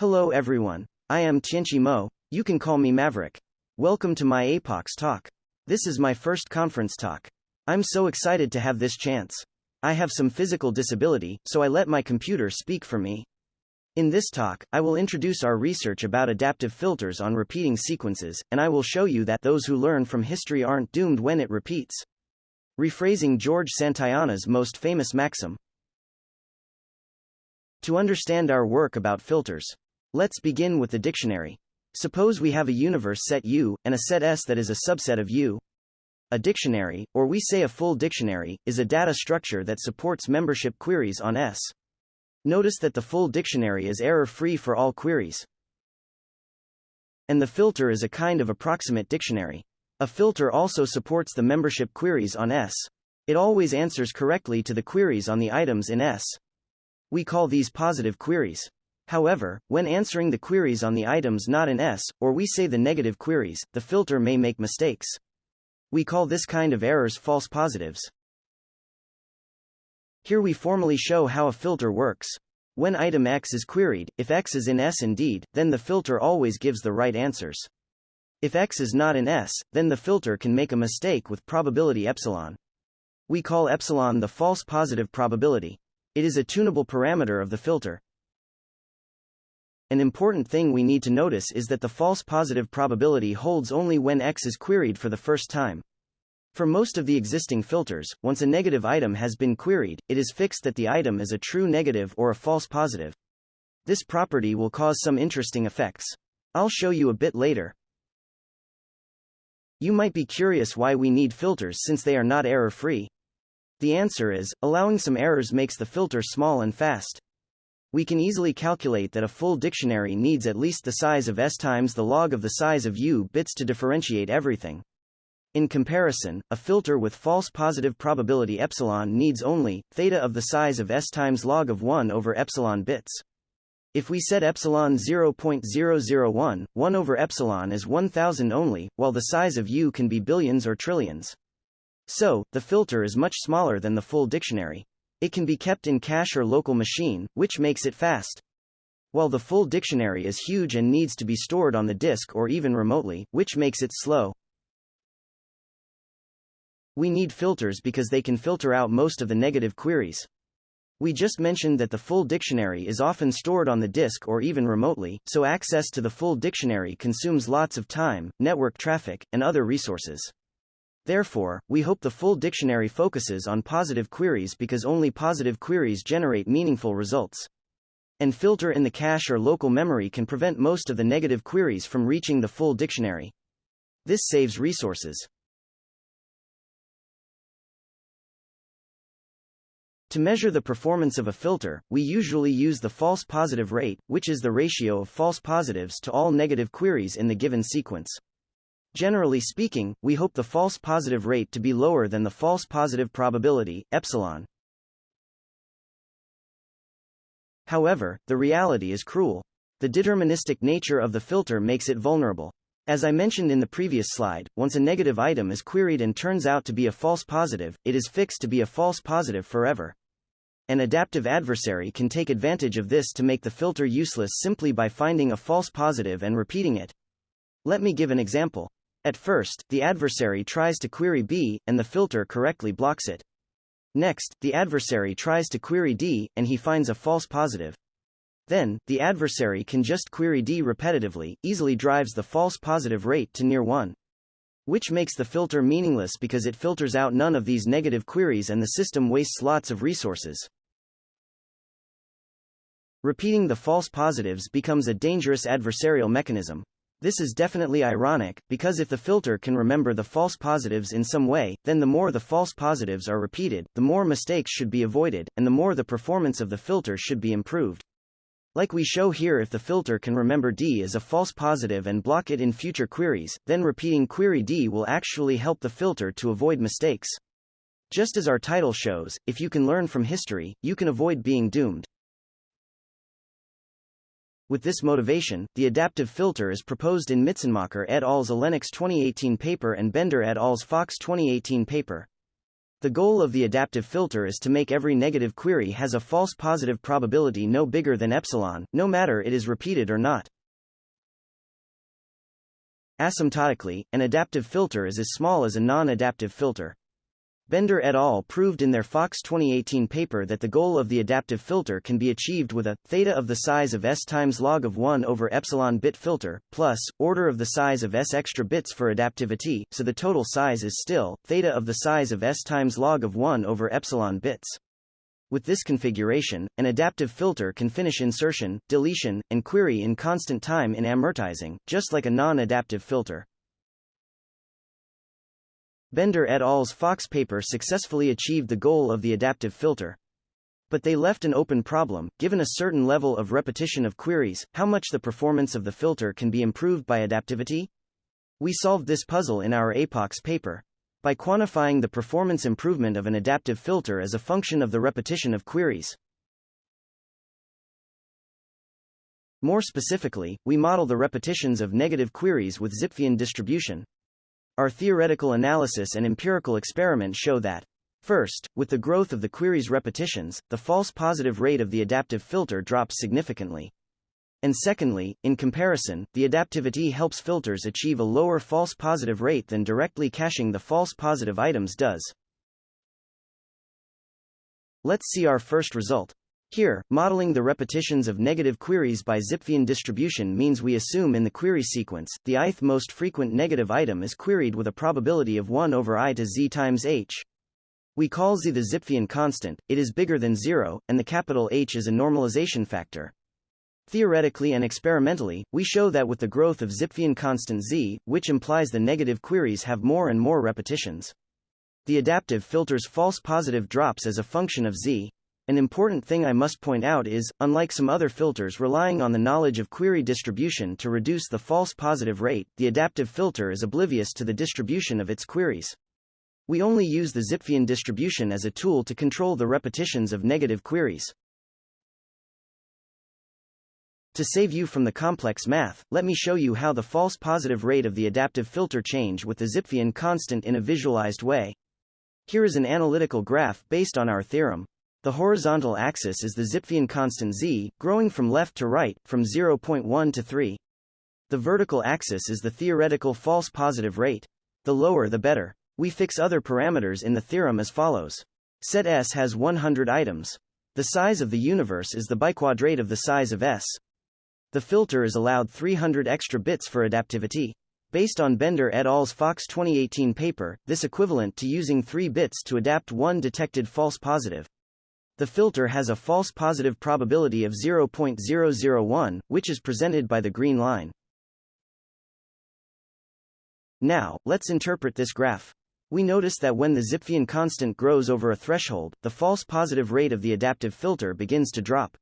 Hello everyone. I am Tianqi Mo, you can call me Maverick. Welcome to my APOCS talk. This is my first conference talk. I'm so excited to have this chance. I have some physical disability, so I let my computer speak for me. In this talk, I will introduce our research about adaptive filters on repeating sequences, and I will show you that those who learn from history aren't doomed when it repeats. Rephrasing George Santayana's most famous maxim. To understand our work about filters, let's begin with the dictionary. Suppose we have a universe set U, and a set S that is a subset of U. A dictionary, or we say a full dictionary, is a data structure that supports membership queries on S. Notice that the full dictionary is error-free for all queries. And the filter is a kind of approximate dictionary. A filter also supports the membership queries on S. It always answers correctly to the queries on the items in S. We call these positive queries. However, when answering the queries on the items not in S, or we say the negative queries, the filter may make mistakes. We call this kind of errors false positives. Here we formally show how a filter works. When item X is queried, if X is in S indeed, then the filter always gives the right answers. If X is not in S, then the filter can make a mistake with probability epsilon. We call epsilon the false positive probability. It is a tunable parameter of the filter. An important thing we need to notice is that the false positive probability holds only when X is queried for the first time. For most of the existing filters, once a negative item has been queried, it is fixed that the item is a true negative or a false positive. This property will cause some interesting effects. I'll show you a bit later. You might be curious why we need filters since they are not error-free. The answer is, allowing some errors makes the filter small and fast. We can easily calculate that a full dictionary needs at least the size of S times the log of the size of U bits to differentiate everything. In comparison, a filter with false positive probability epsilon needs only theta of the size of S times log of 1 over epsilon bits. If we set epsilon 0.001, 1 over epsilon is 1000 only, while the size of U can be billions or trillions. So, the filter is much smaller than the full dictionary. It can be kept in cache or local machine, which makes it fast. While the full dictionary is huge and needs to be stored on the disk or even remotely, which makes it slow. We need filters because they can filter out most of the negative queries. We just mentioned that the full dictionary is often stored on the disk or even remotely, so access to the full dictionary consumes lots of time, network traffic, and other resources. Therefore, we hope the full dictionary focuses on positive queries because only positive queries generate meaningful results. And filter in the cache or local memory can prevent most of the negative queries from reaching the full dictionary. This saves resources. To measure the performance of a filter, we usually use the false positive rate, which is the ratio of false positives to all negative queries in the given sequence. Generally speaking, we hope the false positive rate to be lower than the false positive probability, epsilon. However, the reality is cruel. The deterministic nature of the filter makes it vulnerable. As I mentioned in the previous slide, once a negative item is queried and turns out to be a false positive, it is fixed to be a false positive forever. An adaptive adversary can take advantage of this to make the filter useless simply by finding a false positive and repeating it. Let me give an example. At first, the adversary tries to query B, and the filter correctly blocks it. Next, the adversary tries to query D, and he finds a false positive. Then, the adversary can just query D repetitively, easily drives the false positive rate to near 1. Which makes the filter meaningless because it filters out none of these negative queries and the system wastes lots of resources. Repeating the false positives becomes a dangerous adversarial mechanism. This is definitely ironic, because if the filter can remember the false positives in some way, then the more the false positives are repeated, the more mistakes should be avoided, and the more the performance of the filter should be improved. Like we show here, if the filter can remember D as a false positive and block it in future queries, then repeating query D will actually help the filter to avoid mistakes. Just as our title shows, if you can learn from history, you can avoid being doomed. With this motivation, the adaptive filter is proposed in Mitzenmacher et al.'s APOCS2018 paper and Bender et al.'s APOCS2018 paper. The goal of the adaptive filter is to make every negative query has a false positive probability no bigger than epsilon, no matter it is repeated or not. Asymptotically, an adaptive filter is as small as a non-adaptive filter. Bender et al. Proved in their APOCS2018 paper that the goal of the adaptive filter can be achieved with a theta of the size of s times log of 1 over epsilon bit filter, plus order of the size of s extra bits for adaptivity, so the total size is still theta of the size of s times log of 1 over epsilon bits. With this configuration, an adaptive filter can finish insertion, deletion, and query in constant time in amortizing, just like a non-adaptive filter. Bender et al.'s Fox paper successfully achieved the goal of the adaptive filter. But they left an open problem: given a certain level of repetition of queries, how much the performance of the filter can be improved by adaptivity? We solved this puzzle in our APOCS paper. By quantifying the performance improvement of an adaptive filter as a function of the repetition of queries. More specifically, we model the repetitions of negative queries with Zipfian distribution. Our theoretical analysis and empirical experiment show that, first, with the growth of the query's repetitions, the false positive rate of the adaptive filter drops significantly. And secondly, in comparison, the adaptivity helps filters achieve a lower false positive rate than directly caching the false positive items does. Let's see our first result. Here, modeling the repetitions of negative queries by Zipfian distribution means we assume in the query sequence, the ith most frequent negative item is queried with a probability of 1 over I to z times h. We call z the Zipfian constant, it is bigger than 0, and the capital H is a normalization factor. Theoretically and experimentally, we show that with the growth of Zipfian constant z, which implies the negative queries have more and more repetitions, the adaptive filter's false positive drops as a function of z. An important thing I must point out is, unlike some other filters relying on the knowledge of query distribution to reduce the false positive rate, the adaptive filter is oblivious to the distribution of its queries. We only use the Zipfian distribution as a tool to control the repetitions of negative queries. To save you from the complex math, let me show you how the false positive rate of the adaptive filter change with the Zipfian constant in a visualized way. Here is an analytical graph based on our theorem. The horizontal axis is the Zipfian constant z, growing from left to right, from 0.1 to 3. The vertical axis is the theoretical false positive rate. The lower the better. We fix other parameters in the theorem as follows. Set S has 100 items. The size of the universe is the biquadrate of the size of S. The filter is allowed 300 extra bits for adaptivity. Based on Bender et al.'s APOCS2018 paper, this equivalent to using 3 bits to adapt one detected false positive. The filter has a false positive probability of 0.001, which is presented by the green line. Now, let's interpret this graph. We notice that when the Zipfian constant grows over a threshold, the false positive rate of the adaptive filter begins to drop.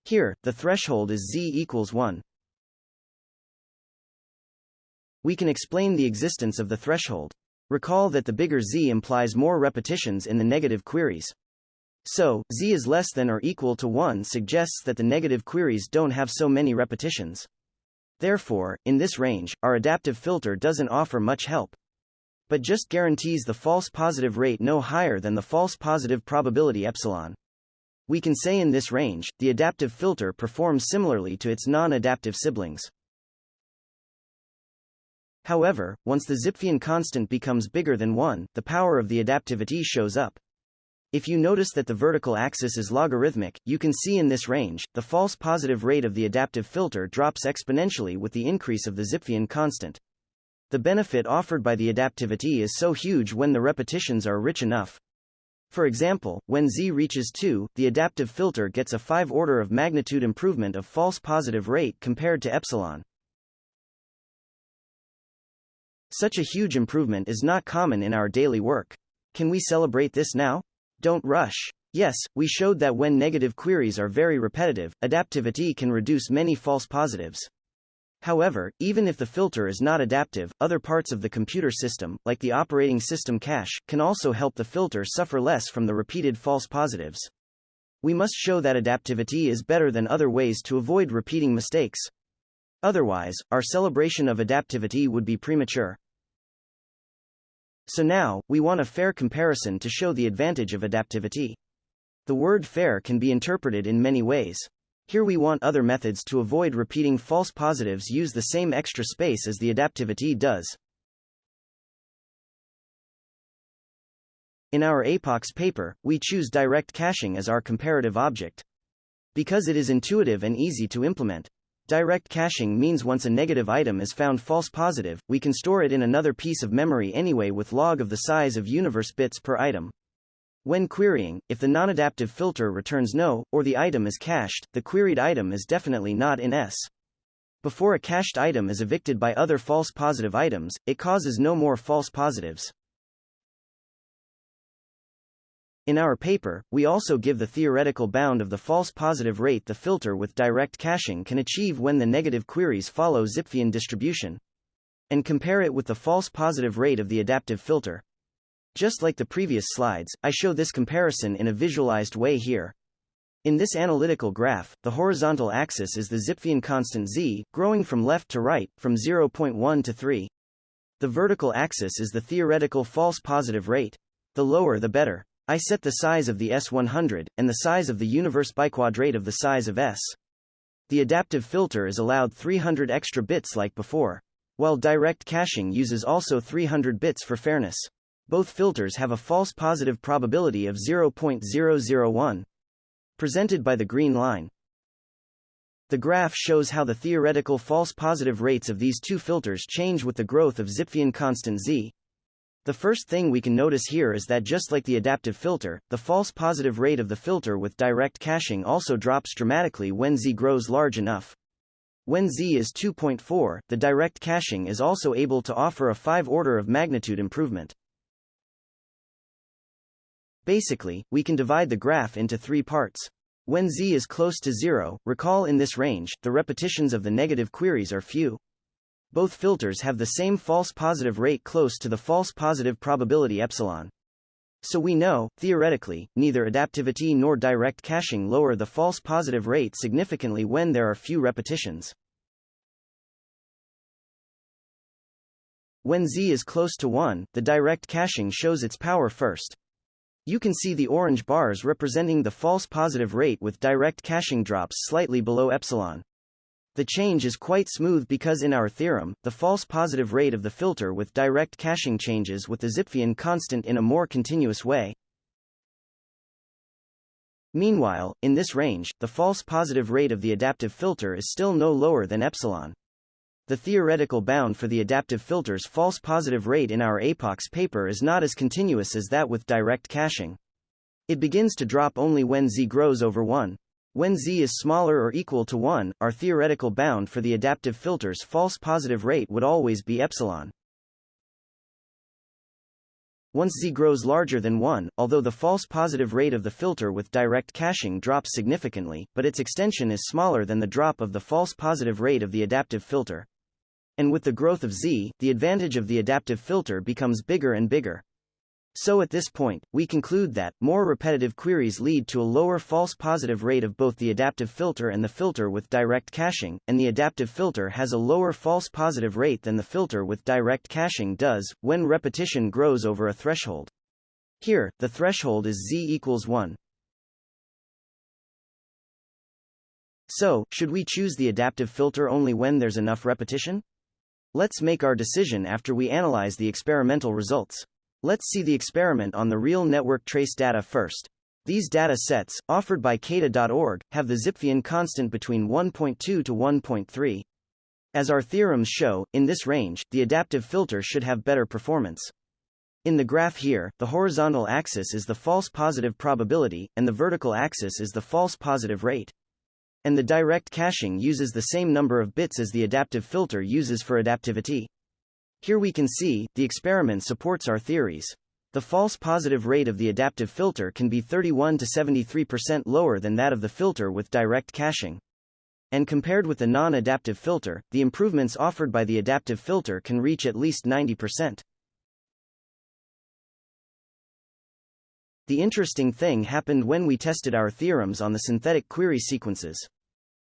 Here, the threshold is z equals 1. We can explain the existence of the threshold. Recall that the bigger z implies more repetitions in the negative queries. So, z is less than or equal to 1 suggests that the negative queries don't have so many repetitions. Therefore, in this range, our adaptive filter doesn't offer much help, but just guarantees the false positive rate no higher than the false positive probability epsilon. We can say in this range, the adaptive filter performs similarly to its non-adaptive siblings. However, once the Zipfian constant becomes bigger than 1, the power of the adaptivity shows up. If you notice that the vertical axis is logarithmic, you can see in this range, the false positive rate of the adaptive filter drops exponentially with the increase of the Zipfian constant. The benefit offered by the adaptivity is so huge when the repetitions are rich enough. For example, when z reaches 2, the adaptive filter gets a 5 order of magnitude improvement of false positive rate compared to epsilon. Such a huge improvement is not common in our daily work. Can we celebrate this now? Don't rush. Yes, we showed that when negative queries are very repetitive, adaptivity can reduce many false positives. However, even if the filter is not adaptive, other parts of the computer system, like the operating system cache, can also help the filter suffer less from the repeated false positives. We must show that adaptivity is better than other ways to avoid repeating mistakes. Otherwise, our celebration of adaptivity would be premature. So now, we want a fair comparison to show the advantage of adaptivity. The word fair can be interpreted in many ways. Here we want other methods to avoid repeating false positives use the same extra space as the adaptivity does. In our APOCS paper, we choose direct caching as our comparative object. Because it is intuitive and easy to implement. Direct caching means once a negative item is found false positive, we can store it in another piece of memory anyway with log of the size of universe bits per item. When querying, if the non-adaptive filter returns no, or the item is cached, the queried item is definitely not in S. Before a cached item is evicted by other false positive items, it causes no more false positives. In our paper, we also give the theoretical bound of the false positive rate the filter with direct caching can achieve when the negative queries follow Zipfian distribution, and compare it with the false positive rate of the adaptive filter. Just like the previous slides, I show this comparison in a visualized way here. In this analytical graph, the horizontal axis is the Zipfian constant z, growing from left to right, from 0.1 to 3. The vertical axis is the theoretical false positive rate. The lower the better. I set the size of the S100, and the size of the universe biquadrate of the size of S. The adaptive filter is allowed 300 extra bits like before, while direct caching uses also 300 bits for fairness. Both filters have a false positive probability of 0.001. Presented by the green line. The graph shows how the theoretical false positive rates of these two filters change with the growth of Zipfian constant z. The first thing we can notice here is that just like the adaptive filter, the false positive rate of the filter with direct caching also drops dramatically when z grows large enough. When z is 2.4, the direct caching is also able to offer a 5 order of magnitude improvement. Basically, we can divide the graph into 3 parts. When z is close to 0, recall in this range, the repetitions of the negative queries are few. Both filters have the same false positive rate close to the false positive probability epsilon. So we know, theoretically, neither adaptivity nor direct caching lower the false positive rate significantly when there are few repetitions. When z is close to 1, the direct caching shows its power first. You can see the orange bars representing the false positive rate with direct caching drops slightly below epsilon. The change is quite smooth because in our theorem, the false positive rate of the filter with direct caching changes with the Zipfian constant in a more continuous way. Meanwhile, in this range, the false positive rate of the adaptive filter is still no lower than epsilon. The theoretical bound for the adaptive filter's false positive rate in our APOCS paper is not as continuous as that with direct caching. It begins to drop only when z grows over 1. When z is smaller or equal to 1, our theoretical bound for the adaptive filter's false positive rate would always be epsilon. Once z grows larger than 1, although the false positive rate of the filter with direct caching drops significantly, but its extension is smaller than the drop of the false positive rate of the adaptive filter. And with the growth of z, the advantage of the adaptive filter becomes bigger and bigger. So at this point, we conclude that more repetitive queries lead to a lower false positive rate of both the adaptive filter and the filter with direct caching, and the adaptive filter has a lower false positive rate than the filter with direct caching does, when repetition grows over a threshold. Here, the threshold is z equals 1. So, should we choose the adaptive filter only when there's enough repetition? Let's make our decision after we analyze the experimental results. Let's see the experiment on the real network trace data first. These data sets, offered by Kata.org, have the Zipfian constant between 1.2 to 1.3. As our theorems show, in this range, the adaptive filter should have better performance. In the graph here, the horizontal axis is the false positive probability, and the vertical axis is the false positive rate. And the direct caching uses the same number of bits as the adaptive filter uses for adaptivity. Here we can see, the experiment supports our theories. The false positive rate of the adaptive filter can be 31 to 73% lower than that of the filter with direct caching. And compared with the non-adaptive filter, the improvements offered by the adaptive filter can reach at least 90%. The interesting thing happened when we tested our theorems on the synthetic query sequences.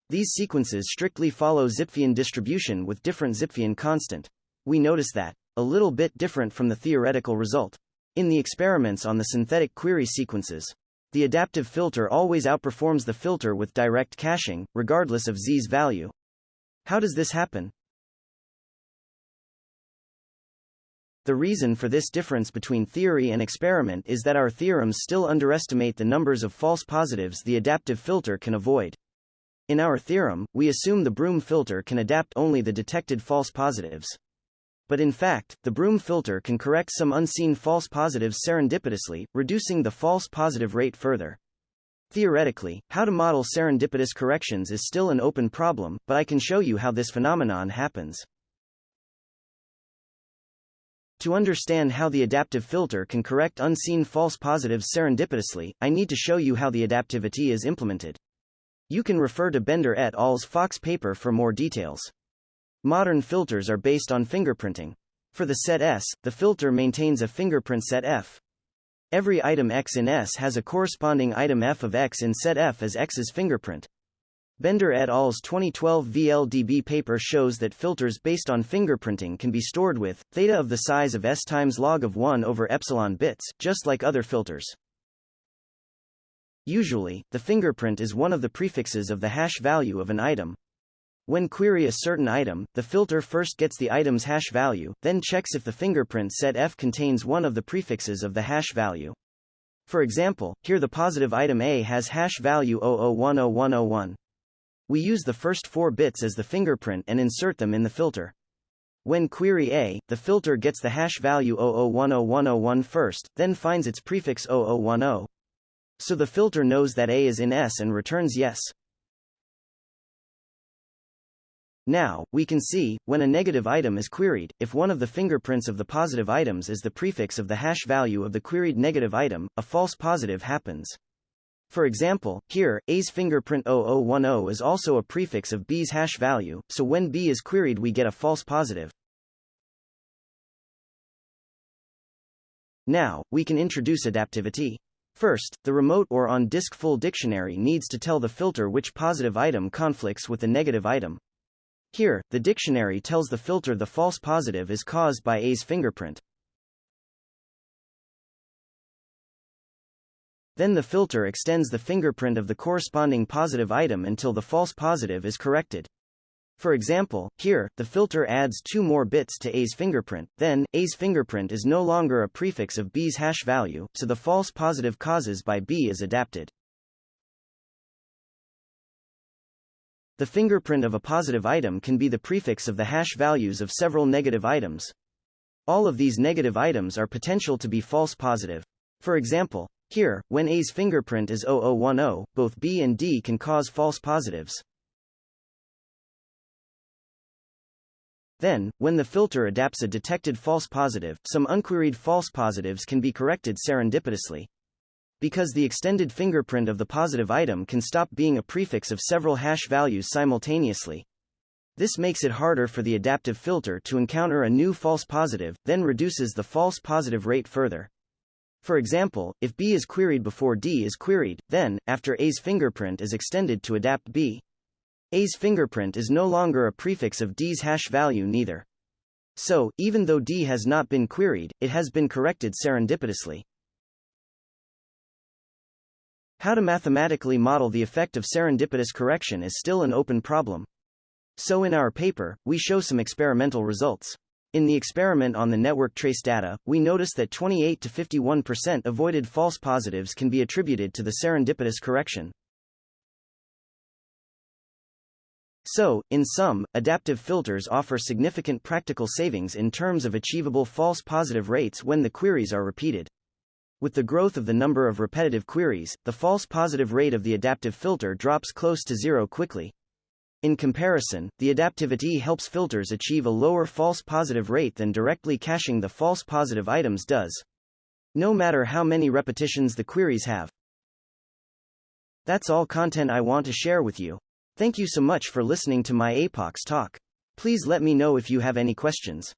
These sequences strictly follow Zipfian distribution with different Zipfian constant. We notice that a little bit different from the theoretical result. In the experiments on the synthetic query sequences, the adaptive filter always outperforms the filter with direct caching, regardless of z's value. How does this happen? The reason for this difference between theory and experiment is that our theorems still underestimate the numbers of false positives the adaptive filter can avoid. In our theorem, we assume the broom filter can adapt only the detected false positives. But in fact, the broom filter can correct some unseen false positives serendipitously, reducing the false positive rate further. Theoretically, how to model serendipitous corrections is still an open problem, but I can show you how this phenomenon happens. To understand how the adaptive filter can correct unseen false positives serendipitously, I need to show you how the adaptivity is implemented. You can refer to Bender et al.'s Fox paper for more details. Modern filters are based on fingerprinting. For the set S, the filter maintains a fingerprint set F. Every item X in S has a corresponding item F of X in set F as X's fingerprint. Bender et al.'s 2012 VLDB paper shows that filters based on fingerprinting can be stored with theta of the size of S times log of 1 over epsilon bits, just like other filters. Usually, the fingerprint is one of the prefixes of the hash value of an item. When query a certain item, the filter first gets the item's hash value, then checks if the fingerprint set F contains one of the prefixes of the hash value. For example, here the positive item A has hash value 00100101. We use the first 4 bits as the fingerprint and insert them in the filter. When query A, the filter gets the hash value 00100101 first, then finds its prefix 0010. So the filter knows that A is in S and returns yes. Now, we can see, when a negative item is queried, if one of the fingerprints of the positive items is the prefix of the hash value of the queried negative item, a false positive happens. For example, here, A's fingerprint 0010 is also a prefix of B's hash value, so when B is queried we get a false positive. Now, we can introduce adaptivity. First, the remote or on-disk full dictionary needs to tell the filter which positive item conflicts with the negative item. Here, the dictionary tells the filter the false positive is caused by A's fingerprint. Then the filter extends the fingerprint of the corresponding positive item until the false positive is corrected. For example, here, the filter adds 2 more bits to A's fingerprint, then, A's fingerprint is no longer a prefix of B's hash value, so the false positive causes by B is adapted. The fingerprint of a positive item can be the prefix of the hash values of several negative items. All of these negative items are potential to be false positive. For example, here, when A's fingerprint is 0010, both B and D can cause false positives. Then, when the filter adapts a detected false positive, some unqueried false positives can be corrected serendipitously. Because the extended fingerprint of the positive item can stop being a prefix of several hash values simultaneously. This makes it harder for the adaptive filter to encounter a new false positive, then reduces the false positive rate further. For example, if B is queried before D is queried, then, after A's fingerprint is extended to adapt B, A's fingerprint is no longer a prefix of D's hash value neither. So, even though D has not been queried, it has been corrected serendipitously. How to mathematically model the effect of serendipitous correction is still an open problem. So in our paper, we show some experimental results. In the experiment on the network trace data, we notice that 28 to 51% avoided false positives can be attributed to the serendipitous correction. So, in sum, adaptive filters offer significant practical savings in terms of achievable false positive rates when the queries are repeated. With the growth of the number of repetitive queries, the false positive rate of the adaptive filter drops close to 0 quickly. In comparison, the adaptivity helps filters achieve a lower false positive rate than directly caching the false positive items does. No matter how many repetitions the queries have. That's all content I want to share with you. Thank you so much for listening to my APOCS talk. Please let me know if you have any questions.